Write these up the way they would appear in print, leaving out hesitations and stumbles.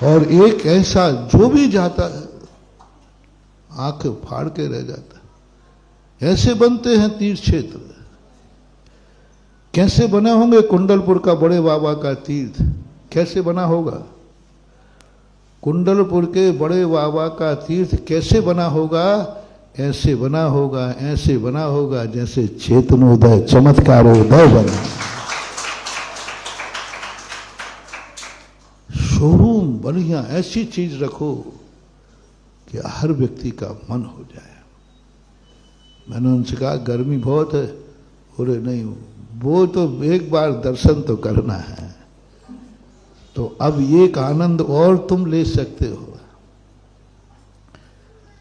और एक ऐसा जो भी जाता है आंखें फाड़ के रह जाता है। ऐसे बनते हैं तीर्थ क्षेत्र। कैसे बने होंगे कुंडलपुर का बड़े बाबा का तीर्थ? कैसे बना होगा? कुंडलपुर के बड़े बाबा का तीर्थ कैसे बना होगा? ऐसे बना होगा, ऐसे बना होगा जैसे चेतनोदय चमत्कारोदय बना। शोरूम बढ़िया ऐसी चीज रखो कि हर व्यक्ति का मन हो जाए। मैंने उनसे कहा गर्मी बहुत है। बोले नहीं, वो तो एक बार दर्शन तो करना है। तो अब एक आनंद और तुम ले सकते हो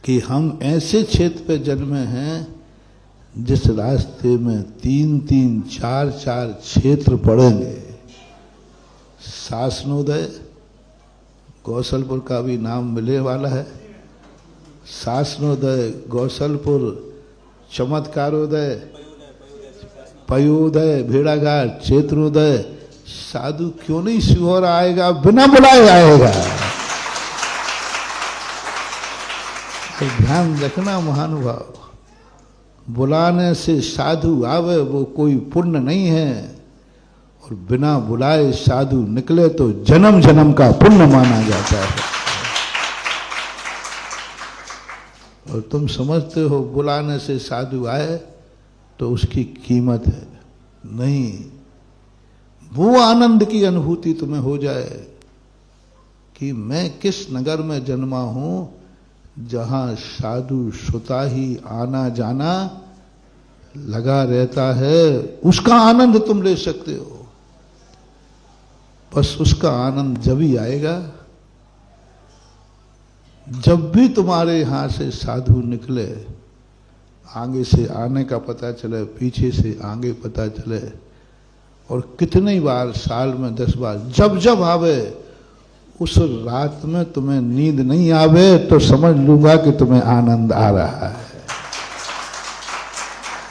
कि हम ऐसे क्षेत्र पे जन्मे हैं जिस रास्ते में 3-3, 4-4 क्षेत्र पड़ेंगे। शासनोदय गौसलपुर का भी नाम मिलने वाला है। शासनोदय, गौसलपुर, चमत्कारोदय, पयोदय, भेड़ाघाट, क्षेत्रोदय। साधु क्यों नहीं सिहोर आएगा? बिना बुलाए आएगा। तो ध्यान रखना महानुभाव, बुलाने से साधु आवे वो कोई पुण्य नहीं है, और बिना बुलाए साधु निकले तो जन्म जन्म का पुण्य माना जाता है। और तुम समझते हो बुलाने से साधु आए तो उसकी कीमत है? नहीं। वो आनंद की अनुभूति तुम्हें हो जाए कि मैं किस नगर में जन्मा हूं जहां साधु सुता ही आना जाना लगा रहता है। उसका आनंद तुम ले सकते हो। बस उसका आनंद जब ही आएगा जब भी तुम्हारे यहां से साधु निकले, आगे से आने का पता चले, पीछे से आगे पता चले, और कितनी बार साल में 10 बार जब जब आवे, उस रात में तुम्हें नींद नहीं आवे तो समझ लूंगा कि तुम्हें आनंद आ रहा है।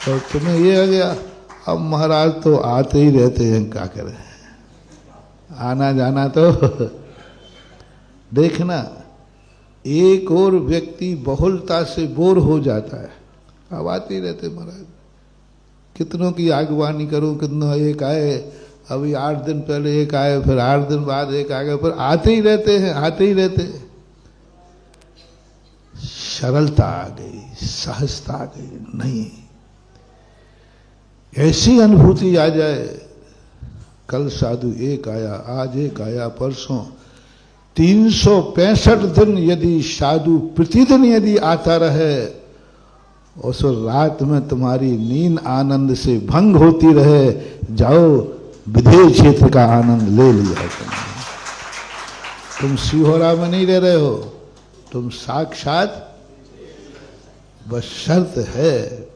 तो तुम्हें ये आ गया अब महाराज तो आते ही रहते हैं, क्या करें, आना जाना तो देखना। एक और व्यक्ति बहुलता से बोर हो जाता है। अब आते ही रहते महाराज, कितनों की आगवानी करूं, कितनों एक आए, अभी 8 दिन पहले एक आए, फिर 8 दिन बाद एक आ गए, फिर आते ही रहते हैं, आते ही रहते हैं। सरलता आ गई, सहजता आ गई। नहीं, ऐसी अनुभूति आ जाए, कल साधु एक आया, आज एक आया, परसों 365 दिन यदि साधु प्रतिदिन यदि आता रहे, उस रात में तुम्हारी नींद आनंद से भंग होती रहे, जाओ विधेय क्षेत्र का आनंद ले लिया तुम सिहोरा में नहीं रह रहे हो, तुम साक्षात। बस शर्त है,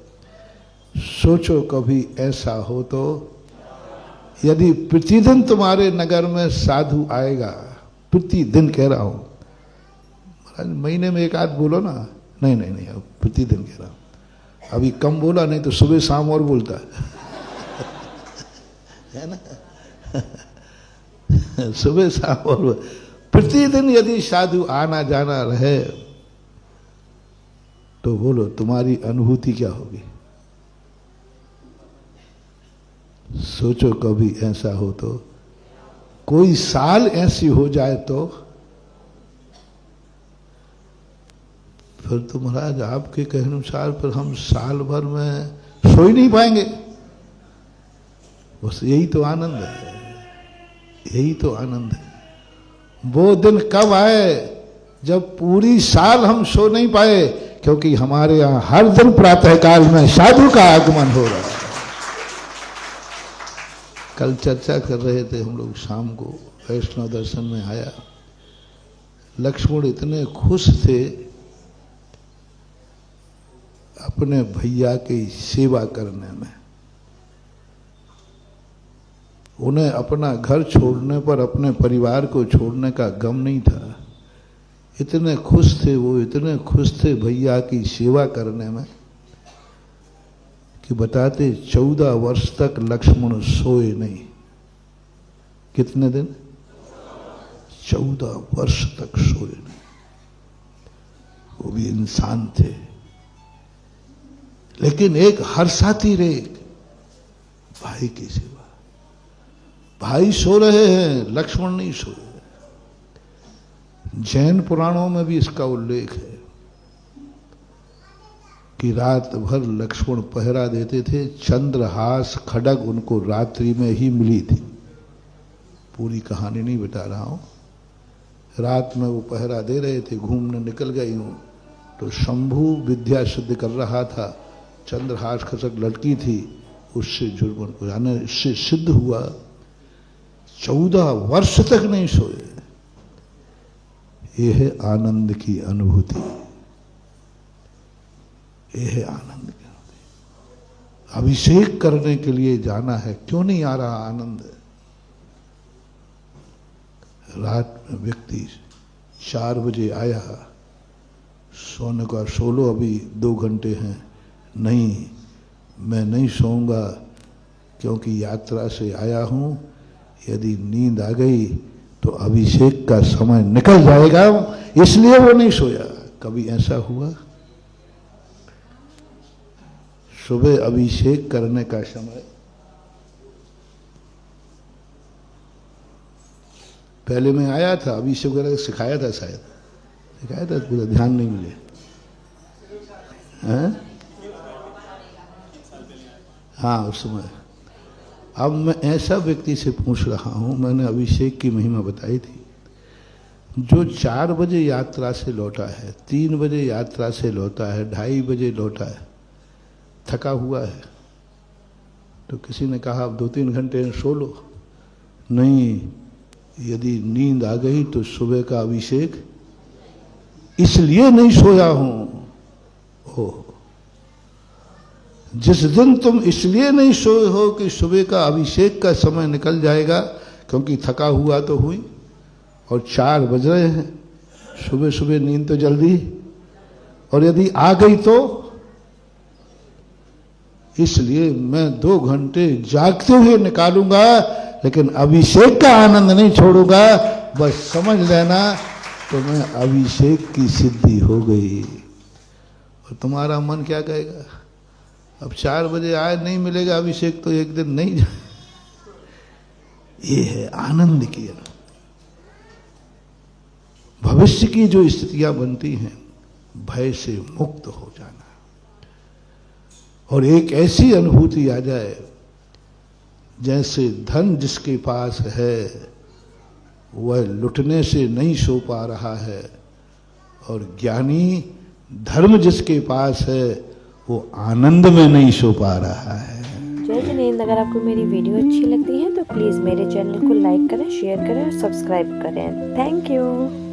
सोचो कभी ऐसा हो तो, यदि प्रतिदिन तुम्हारे नगर में साधु आएगा, प्रतिदिन कह रहा हूं, महीने में एक आध बोलो ना, नहीं नहीं नहीं, अब प्रतिदिन कह रहा हूं, अभी कम बोला, नहीं तो सुबह शाम और बोलता है ना सुबह शाम और प्रतिदिन यदि साधु आना जाना रहे तो बोलो तुम्हारी अनुभूति क्या होगी। सोचो कभी ऐसा हो तो, कोई साल ऐसी हो जाए तो फिर तो महाराज आपके कहने अनुसार फिर हम साल भर में सो ही नहीं पाएंगे। बस यही तो आनंद है, यही तो आनंद है। वो दिन कब आए जब पूरी साल हम सो नहीं पाए, क्योंकि हमारे यहां हर दिन प्रातःकाल में साधु का आगमन हो रहा है। कल चर्चा कर रहे थे हम लोग, शाम को वैष्णव दर्शन में आया, लक्ष्मण इतने खुश थे अपने भैया की सेवा करने में। उन्हें अपना घर छोड़ने पर अपने परिवार को छोड़ने का गम नहीं था। इतने खुश थे वो, इतने खुश थे भैया की सेवा करने में कि बताते 14 वर्ष तक लक्ष्मण सोए नहीं। कितने दिन? 14 वर्ष तक सोए नहीं। वो भी इंसान थे, लेकिन एक हर्षाती रे भाई की सेवा। भाई सो रहे हैं, लक्ष्मण नहीं सोए। जैन पुराणों में भी इसका उल्लेख है कि रात भर लक्ष्मण पहरा देते थे। चंद्रहास खड्ग उनको रात्रि में ही मिली थी। पूरी कहानी नहीं बता रहा हूं। रात में वो पहरा दे रहे थे, घूमने निकल गई हूं तो शंभु विद्या सिद्ध कर रहा था। चंद्रहास खसक लटकी थी, उससे जुर्म यानी इससे सिद्ध हुआ 14 वर्ष तक नहीं सोए। यह है आनंद की अनुभूति, यह है आनंद की अनुभूति। अभिषेक करने के लिए जाना है, क्यों नहीं आ रहा आनंद? रात में व्यक्ति 4 बजे आया, सोने का 16 अभी 2 घंटे हैं, नहीं मैं नहीं सोऊंगा क्योंकि यात्रा से आया हूं। यदि नींद आ गई तो अभिषेक का समय निकल जाएगा, इसलिए वो नहीं सोया। कभी ऐसा हुआ? सुबह अभिषेक करने का समय, पहले मैं आया था, अभिषेक वगैरह सिखाया था, शायद सिखाया था, पूरा ध्यान नहीं मिले हैं? हाँ उस समय। अब मैं ऐसा व्यक्ति से पूछ रहा हूं, मैंने अभिषेक की महिमा बताई थी, जो 4 बजे यात्रा से लौटा है, 3 बजे यात्रा से लौटा है, 2:30 बजे लौटा है, थका हुआ है, तो किसी ने कहा अब 2-3 घंटे सो लो। नहीं, यदि नींद आ गई तो सुबह का अभिषेक, इसलिए नहीं सोया हूं। ओह, जिस दिन तुम इसलिए नहीं सोए हो कि सुबह का अभिषेक का समय निकल जाएगा, क्योंकि थका हुआ तो हुई और 4 बज रहे हैं, सुबह सुबह नींद तो जल्दी, और यदि आ गई तो इसलिए मैं 2 घंटे जागते हुए निकालूंगा, लेकिन अभिषेक का आनंद नहीं छोड़ूंगा। बस समझ लेना तो मैं अभिषेक की सिद्धि हो गई। और तुम्हारा मन क्या कहेगा? अब 4 बजे आए, नहीं मिलेगा अभिषेक तो एक दिन नहीं। ये है आनंद की। भविष्य की जो स्थितियां बनती हैं, भय से मुक्त हो जाना और एक ऐसी अनुभूति आ जाए जैसे धन जिसके पास है वह लुटने से नहीं सो पा रहा है, और ज्ञानी धर्म जिसके पास है वो आनंद में नहीं सो पा रहा है। जय जिनेंद्र। अगर आपको मेरी वीडियो अच्छी लगती है तो प्लीज़ मेरे चैनल को लाइक करें, शेयर करें और सब्सक्राइब करें। Thank you.